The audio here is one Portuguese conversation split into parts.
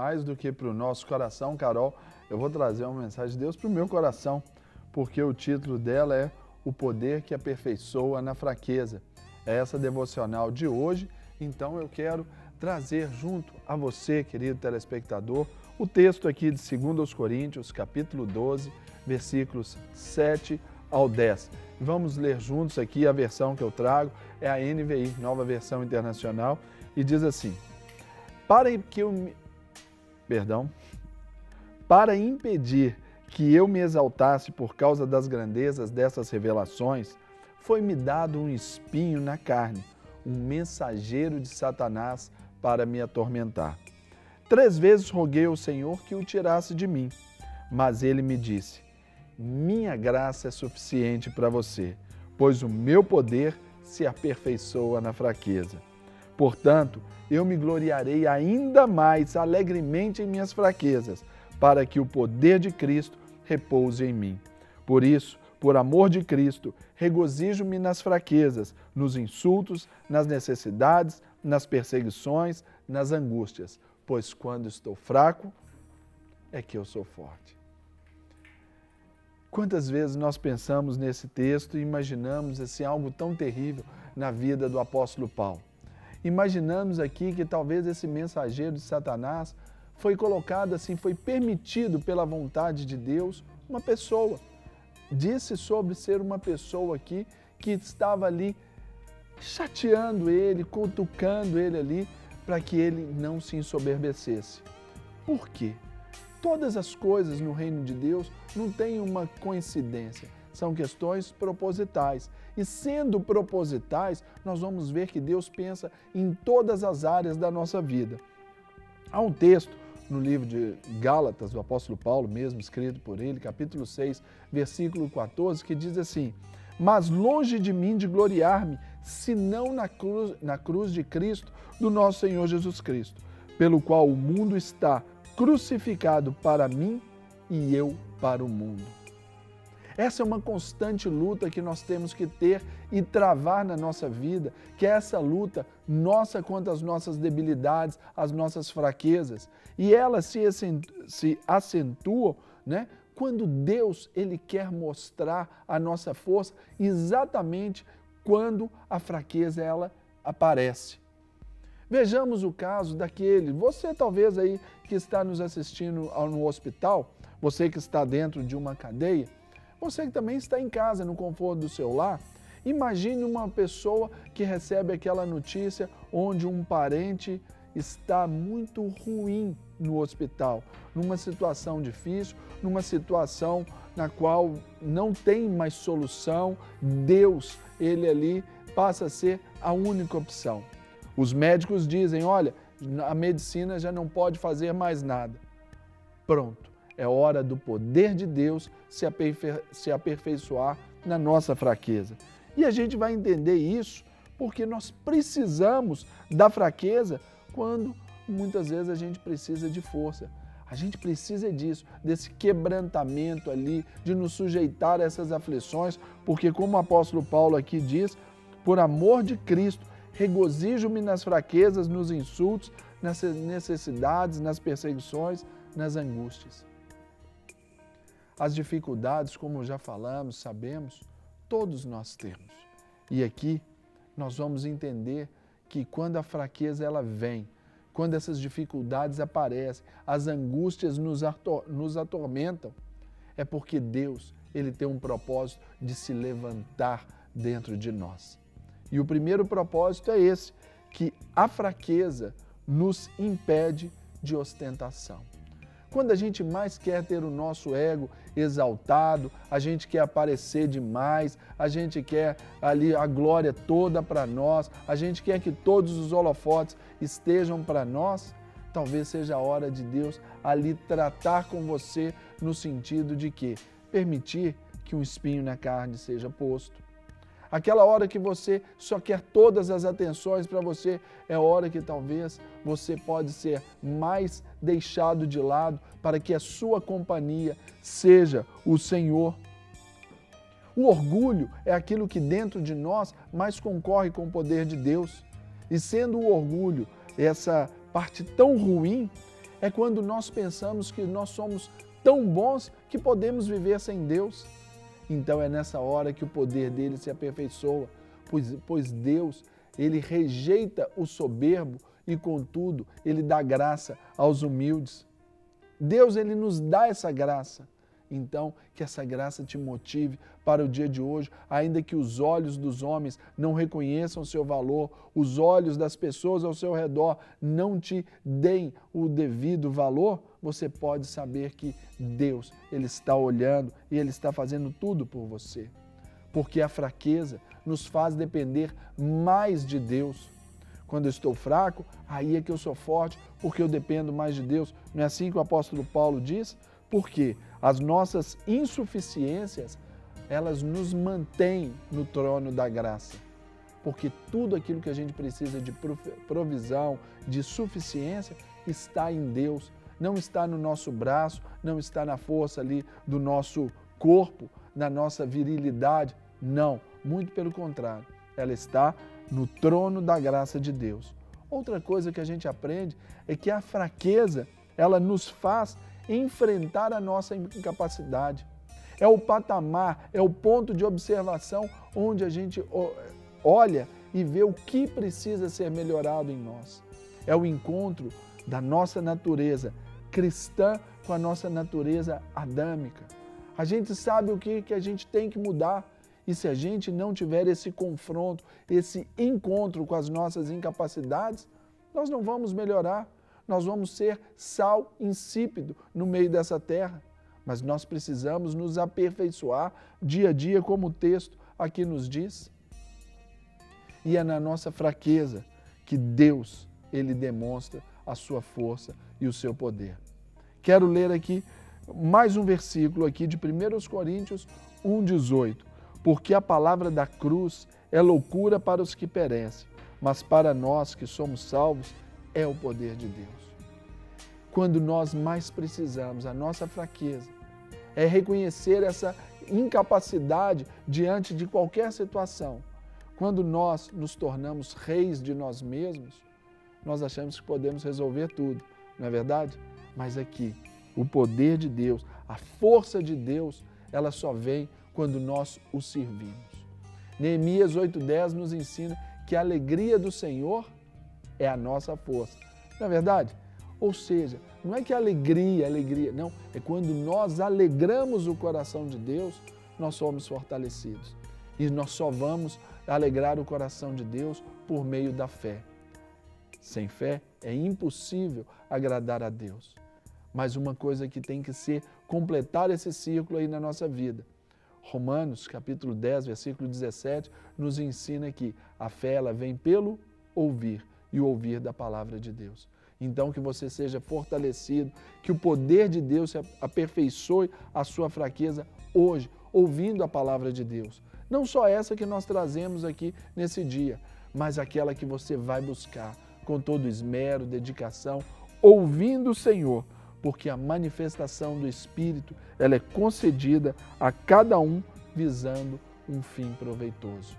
mais do que para o nosso coração, Carol, eu vou trazer uma mensagem de Deus para o meu coração, porque o título dela é O Poder que Aperfeiçoa na Fraqueza. É essa devocional de hoje, então eu quero trazer junto a você, querido telespectador, o texto aqui de 2 Coríntios, capítulo 12, versículos 7 ao 10. Vamos ler juntos aqui a versão que eu trago, é a NVI, Nova Versão Internacional, e diz assim: Para impedir que eu me exaltasse por causa das grandezas dessas revelações, foi-me dado um espinho na carne, um mensageiro de Satanás para me atormentar. 3 vezes roguei ao Senhor que o tirasse de mim, mas ele me disse: minha graça é suficiente para você, pois o meu poder se aperfeiçoa na fraqueza. Portanto, eu me gloriarei ainda mais alegremente em minhas fraquezas, para que o poder de Cristo repouse em mim. Por isso, por amor de Cristo, regozijo-me nas fraquezas, nos insultos, nas necessidades, nas perseguições, nas angústias, pois quando estou fraco, é que eu sou forte. Quantas vezes nós pensamos nesse texto e imaginamos assim, algo tão terrível na vida do apóstolo Paulo? Imaginamos aqui que talvez esse mensageiro de Satanás foi colocado assim, foi permitido pela vontade de Deus, uma pessoa. Disse sobre ser uma pessoa aqui que estava ali chateando ele, cutucando ele ali, para que ele não se ensoberbecesse. Por quê? Todas as coisas no reino de Deus não têm uma coincidência, são questões propositais. E sendo propositais, nós vamos ver que Deus pensa em todas as áreas da nossa vida. Há um texto no livro de Gálatas, do apóstolo Paulo mesmo, escrito por ele, capítulo 6, versículo 14, que diz assim: mas longe de mim de gloriar-me, senão na cruz de Cristo, do nosso Senhor Jesus Cristo, pelo qual o mundo está crucificado para mim e eu para o mundo. Essa é uma constante luta que nós temos que ter e travar na nossa vida, que é essa luta nossa contra as nossas debilidades, as nossas fraquezas. E elas se acentuam, né, quando Deus ele quer mostrar a nossa força exatamente quando a fraqueza ela aparece. Vejamos o caso daquele, você talvez aí que está nos assistindo no hospital, você que está dentro de uma cadeia, você que também está em casa, no conforto do seu lar, imagine uma pessoa que recebe aquela notícia onde um parente está muito ruim no hospital, numa situação difícil, numa situação na qual não tem mais solução, Deus, ele ali passa a ser a única opção. Os médicos dizem, olha, a medicina já não pode fazer mais nada. Pronto. É hora do poder de Deus se aperfeiçoar na nossa fraqueza. E a gente vai entender isso porque nós precisamos da fraqueza quando muitas vezes a gente precisa de força. A gente precisa disso, desse quebrantamento ali, de nos sujeitar a essas aflições, porque como o apóstolo Paulo aqui diz, por amor de Cristo, regozijo-me nas fraquezas, nos insultos, nas necessidades, nas perseguições, nas angústias. As dificuldades, como já falamos, sabemos, todos nós temos. E aqui nós vamos entender que quando a fraqueza ela vem, quando essas dificuldades aparecem, as angústias nos atormentam, é porque Deus ele tem um propósito de se levantar dentro de nós. E o primeiro propósito é esse, que a fraqueza nos impede de ostentação. Quando a gente mais quer ter o nosso ego exaltado, a gente quer aparecer demais, a gente quer ali a glória toda para nós, a gente quer que todos os holofotes estejam para nós, talvez seja a hora de Deus ali tratar com você no sentido de que permitir que um espinho na carne seja posto. Aquela hora que você só quer todas as atenções para você, é hora que talvez você pode ser mais deixado de lado para que a sua companhia seja o Senhor. O orgulho é aquilo que dentro de nós mais concorre com o poder de Deus. E sendo o orgulho essa parte tão ruim, É quando nós pensamos que nós somos tão bons que podemos viver sem Deus. Então é nessa hora que o poder dele se aperfeiçoa, pois Deus, ele rejeita o soberbo e, contudo, ele dá graça aos humildes. Deus, ele nos dá essa graça. Então, que essa graça te motive para o dia de hoje, ainda que os olhos dos homens não reconheçam o seu valor, os olhos das pessoas ao seu redor não te deem o devido valor, você pode saber que Deus, ele está olhando e ele está fazendo tudo por você. Porque a fraqueza nos faz depender mais de Deus. Quando eu estou fraco, aí é que eu sou forte, porque eu dependo mais de Deus. Não é assim que o apóstolo Paulo diz? Porque as nossas insuficiências, elas nos mantêm no trono da graça. Porque tudo aquilo que a gente precisa de provisão, de suficiência, está em Deus. Não está no nosso braço, não está na força ali do nosso corpo, na nossa virilidade. Não, muito pelo contrário. Ela está no trono da graça de Deus. Outra coisa que a gente aprende é que a fraqueza, ela nos faz enfrentar a nossa incapacidade. É o patamar, é o ponto de observação onde a gente olha e vê o que precisa ser melhorado em nós. É o encontro da nossa natureza cristã com a nossa natureza adâmica. A gente sabe o que a gente tem que mudar. E se a gente não tiver esse confronto, esse encontro com as nossas incapacidades, nós não vamos melhorar. Nós vamos ser sal insípido no meio dessa terra. Mas nós precisamos nos aperfeiçoar dia a dia, como o texto aqui nos diz. E é na nossa fraqueza que Deus, ele demonstra a sua força e o seu poder. Quero ler aqui mais um versículo aqui de 1 Coríntios 1,18. Porque a palavra da cruz é loucura para os que perecem, mas para nós que somos salvos é o poder de Deus. Quando nós mais precisamos, a nossa fraqueza é reconhecer essa incapacidade diante de qualquer situação. Quando nós nos tornamos reis de nós mesmos, nós achamos que podemos resolver tudo, não é verdade? Mas aqui, o poder de Deus, a força de Deus, ela só vem quando nós o servimos. Neemias 8,10 nos ensina que a alegria do Senhor é a nossa força. Não é verdade? Ou seja, não é que alegria, não. É quando nós alegramos o coração de Deus, nós somos fortalecidos. E nós só vamos alegrar o coração de Deus por meio da fé. Sem fé é impossível agradar a Deus. Mas uma coisa que tem que ser completar esse círculo aí na nossa vida. Romanos, capítulo 10, versículo 17, nos ensina que a fé ela vem pelo ouvir e o ouvir da palavra de Deus. Então, que você seja fortalecido, que o poder de Deus aperfeiçoe a sua fraqueza hoje, ouvindo a palavra de Deus. Não só essa que nós trazemos aqui nesse dia, mas aquela que você vai buscar com todo esmero, dedicação, ouvindo o Senhor, porque a manifestação do Espírito ela é concedida a cada um visando um fim proveitoso.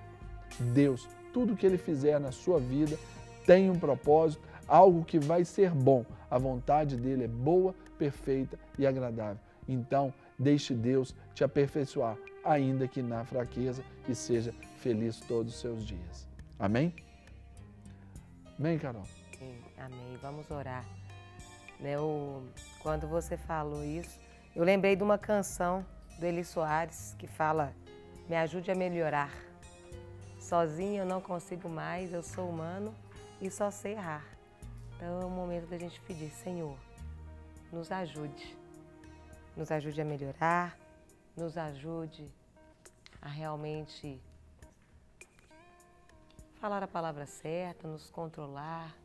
Deus, tudo que Ele fizer na sua vida tem um propósito, algo que vai ser bom. A vontade dEle é boa, perfeita e agradável. Então, deixe Deus te aperfeiçoar, ainda que na fraqueza, e seja feliz todos os seus dias. Amém? Amém, Carol? Sim, amém. Vamos orar. Quando você falou isso, eu lembrei de uma canção do Eli Soares que fala: me ajude a melhorar. Sozinho eu não consigo mais, eu sou humano e só sei errar. Então é o momento da gente pedir: Senhor, nos ajude. Nos ajude a melhorar, nos ajude a realmente falar a palavra certa, nos controlar,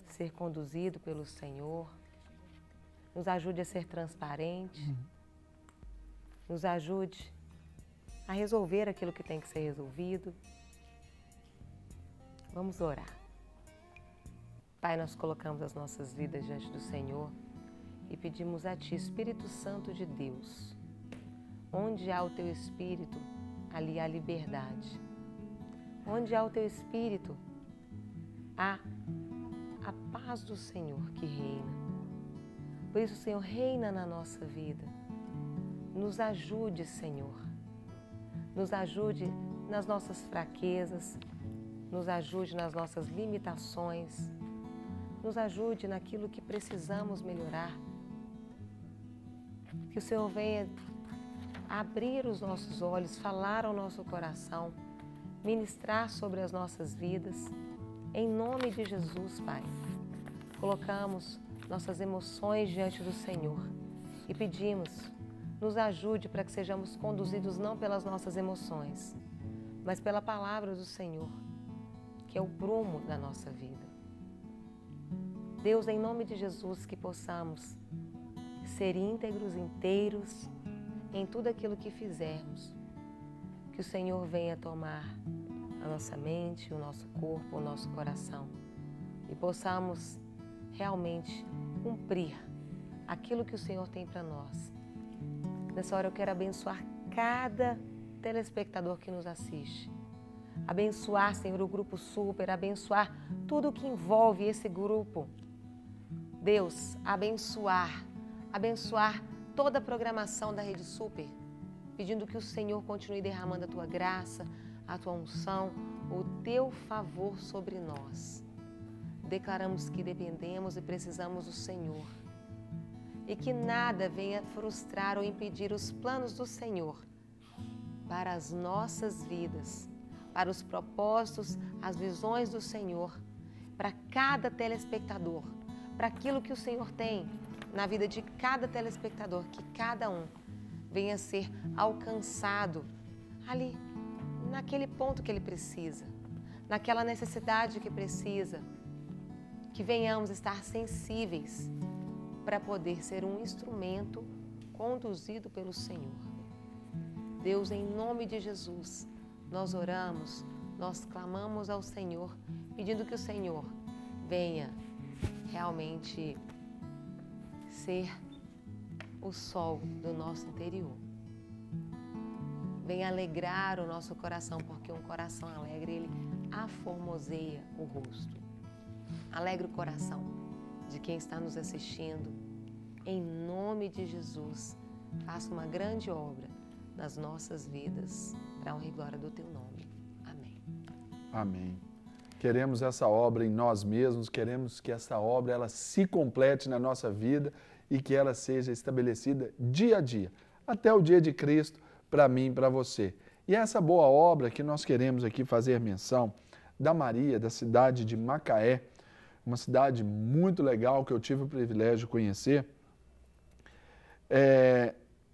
ser conduzido pelo Senhor. Nos ajude a ser transparente. Nos ajude a resolver aquilo que tem que ser resolvido. Vamos orar. Pai, nós colocamos as nossas vidas diante do Senhor e pedimos a Ti, Espírito Santo de Deus, onde há o Teu Espírito, ali há liberdade. Onde há o Teu Espírito, há a paz do Senhor que reina. Por isso, Senhor, reina na nossa vida. Nos ajude, Senhor. Nos ajude nas nossas fraquezas, nos ajude nas nossas limitações, nos ajude naquilo que precisamos melhorar. Que o Senhor venha abrir os nossos olhos, falar ao nosso coração, ministrar sobre as nossas vidas. Em nome de Jesus, Pai, colocamos nossas emoções diante do Senhor e pedimos, nos ajude para que sejamos conduzidos não pelas nossas emoções, mas pela palavra do Senhor, que é o prumo da nossa vida. Deus, em nome de Jesus, que possamos ser íntegros, inteiros em tudo aquilo que fizermos. Que o Senhor venha tomar a nossa mente, o nosso corpo, o nosso coração e possamos realmente cumprir aquilo que o Senhor tem para nós. Nessa hora eu quero abençoar cada telespectador que nos assiste. Abençoar, Senhor, o Grupo Super, abençoar tudo que envolve esse grupo. Deus, abençoar toda a programação da Rede Super, pedindo que o Senhor continue derramando a Tua graça, a Tua unção, o Teu favor sobre nós. Declaramos que dependemos e precisamos do Senhor. E que nada venha frustrar ou impedir os planos do Senhor para as nossas vidas, para os propósitos, as visões do Senhor, para cada telespectador, para aquilo que o Senhor tem na vida de cada telespectador, que cada um venha ser alcançado ali, naquele ponto que ele precisa, naquela necessidade que precisa, que venhamos estar sensíveis para poder ser um instrumento conduzido pelo Senhor. Deus, em nome de Jesus, nós oramos, nós clamamos ao Senhor, pedindo que o Senhor venha realmente ser o sol do nosso interior. Venha alegrar o nosso coração, porque um coração alegre, ele aformoseia o rosto. Alegre o coração de quem está nos assistindo. Em nome de Jesus, faça uma grande obra nas nossas vidas, para a honra e glória do Teu nome. Amém. Amém. Queremos essa obra em nós mesmos, queremos que essa obra ela se complete na nossa vida e que ela seja estabelecida dia a dia, até o dia de Cristo, para mim e para você. E essa boa obra que nós queremos aqui fazer menção da Maria, da cidade de Macaé, uma cidade muito legal que eu tive o privilégio de conhecer.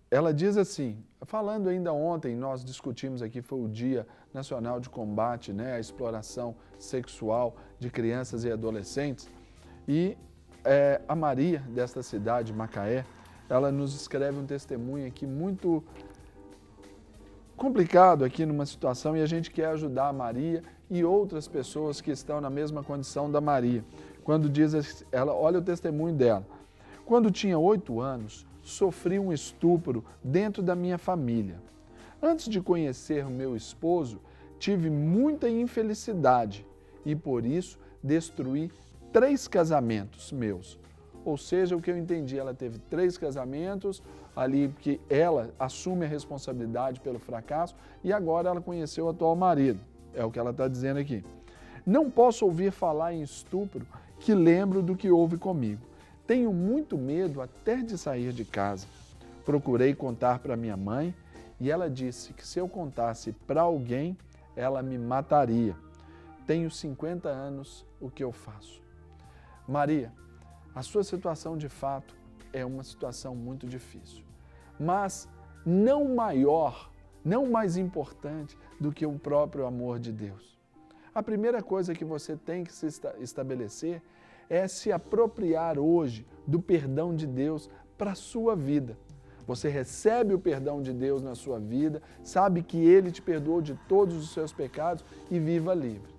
Ela diz assim, falando ainda ontem, nós discutimos aqui, foi o Dia Nacional de Combate, à exploração sexual de crianças e adolescentes, e a Maria, desta cidade, Macaé, ela nos escreve um testemunho aqui muito complicado aqui numa situação, e a gente quer ajudar a Maria e outras pessoas que estão na mesma condição da Maria. Quando diz ela, olha o testemunho dela. Quando tinha 8 anos, sofri um estupro dentro da minha família. Antes de conhecer o meu esposo, tive muita infelicidade e por isso destruí 3 casamentos meus. Ou seja, o que eu entendi, ela teve 3 casamentos ali, que ela assume a responsabilidade pelo fracasso e agora ela conheceu o atual marido. É o que ela está dizendo aqui. Não posso ouvir falar em estupro que lembro do que houve comigo. Tenho muito medo até de sair de casa. Procurei contar para minha mãe e ela disse que se eu contasse para alguém, ela me mataria. Tenho 50 anos, o que eu faço? Maria, a sua situação de fato é uma situação muito difícil, mas não maior, não mais importante do que o próprio amor de Deus. A primeira coisa que você tem que se estabelecer é se apropriar hoje do perdão de Deus para a sua vida. Você recebe o perdão de Deus na sua vida, sabe que Ele te perdoou de todos os seus pecados e viva livre.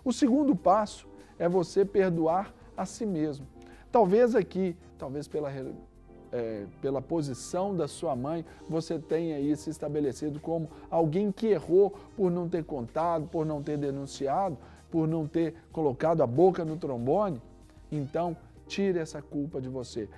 O segundo passo é você perdoar a si mesmo. Talvez aqui, talvez pela posição da sua mãe, você tenha aí se estabelecido como alguém que errou por não ter contado, por não ter denunciado, por não ter colocado a boca no trombone. Então, tire essa culpa de você.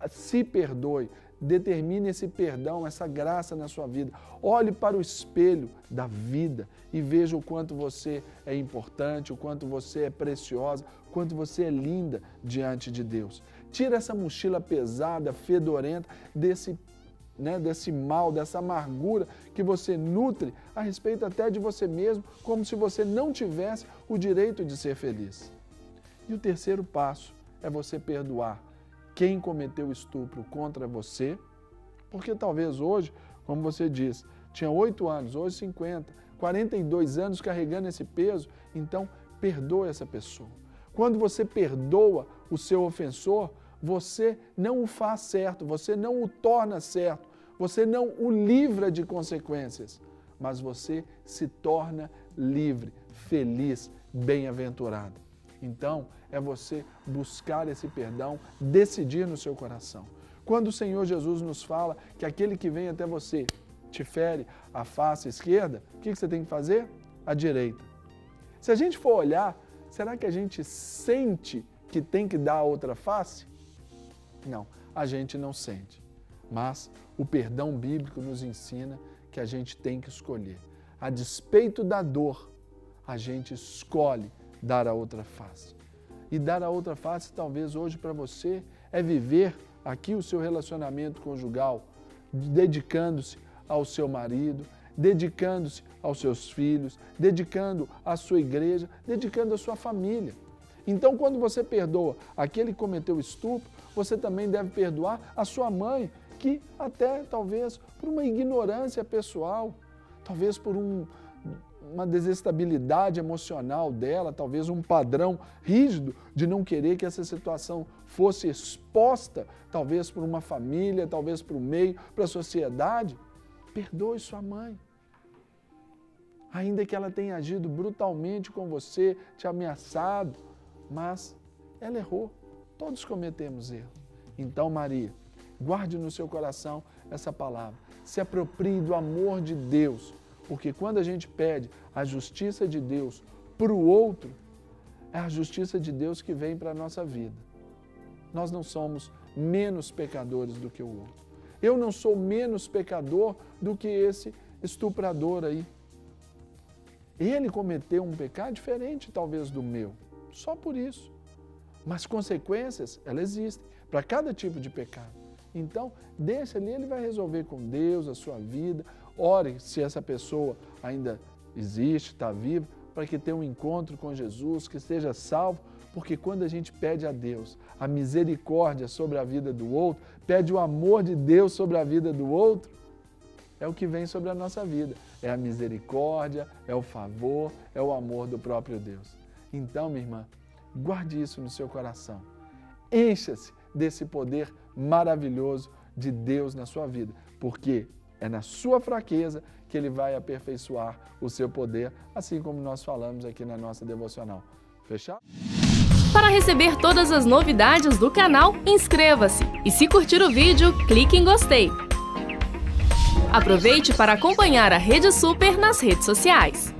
se perdoe, determine esse perdão, essa graça na sua vida. Olhe para o espelho da vida e veja o quanto você é importante, o quanto você é preciosa, o quanto você é linda diante de Deus. Tira essa mochila pesada, fedorenta, desse mal, dessa amargura que você nutre a respeito até de você mesmo, como se você não tivesse o direito de ser feliz. E o terceiro passo é você perdoar quem cometeu estupro contra você, porque talvez hoje, como você disse, tinha 8 anos, hoje 50, 42 anos carregando esse peso, então perdoa essa pessoa. Quando você perdoa o seu ofensor, você não o faz certo, você não o torna certo, você não o livra de consequências, mas você se torna livre, feliz, bem-aventurado. Então, é você buscar esse perdão, decidir no seu coração. Quando o Senhor Jesus nos fala que aquele que vem até você te fere a face esquerda, o que você tem que fazer? A direita. Se a gente for olhar, será que a gente sente que tem que dar a outra face? Não, a gente não sente. Mas o perdão bíblico nos ensina que a gente tem que escolher. A despeito da dor, a gente escolhe dar a outra face. E dar a outra face, talvez hoje para você, é viver aqui o seu relacionamento conjugal, dedicando-se ao seu marido, dedicando-se aos seus filhos, dedicando à sua igreja, dedicando à sua família. Então, quando você perdoa aquele que cometeu estupro, você também deve perdoar a sua mãe, que até talvez por uma ignorância pessoal, talvez por uma desestabilidade emocional dela, talvez um padrão rígido de não querer que essa situação fosse exposta, talvez por uma família, talvez para o meio, para a sociedade. Perdoe sua mãe. Ainda que ela tenha agido brutalmente com você, te ameaçado, mas ela errou. Todos cometemos erro. Então, Maria, guarde no seu coração essa palavra. Se aproprie do amor de Deus, porque quando a gente pede a justiça de Deus para o outro, é a justiça de Deus que vem para a nossa vida. Nós não somos menos pecadores do que o outro. Eu não sou menos pecador do que esse estuprador aí. Ele cometeu um pecado diferente, talvez, do meu. Só por isso. Mas consequências, elas existem para cada tipo de pecado. Então, deixa ali, ele vai resolver com Deus a sua vida. Ore se essa pessoa ainda existe, está viva, para que tenha um encontro com Jesus, que seja salvo, porque quando a gente pede a Deus a misericórdia sobre a vida do outro, pede o amor de Deus sobre a vida do outro, é o que vem sobre a nossa vida. É a misericórdia, é o favor, é o amor do próprio Deus. Então, minha irmã, guarde isso no seu coração. Encha-se desse poder maravilhoso de Deus na sua vida, porque é na sua fraqueza que Ele vai aperfeiçoar o seu poder, assim como nós falamos aqui na nossa devocional. Fechado? Para receber todas as novidades do canal, inscreva-se e se curtir o vídeo, clique em gostei. Aproveite para acompanhar a Rede Super nas redes sociais.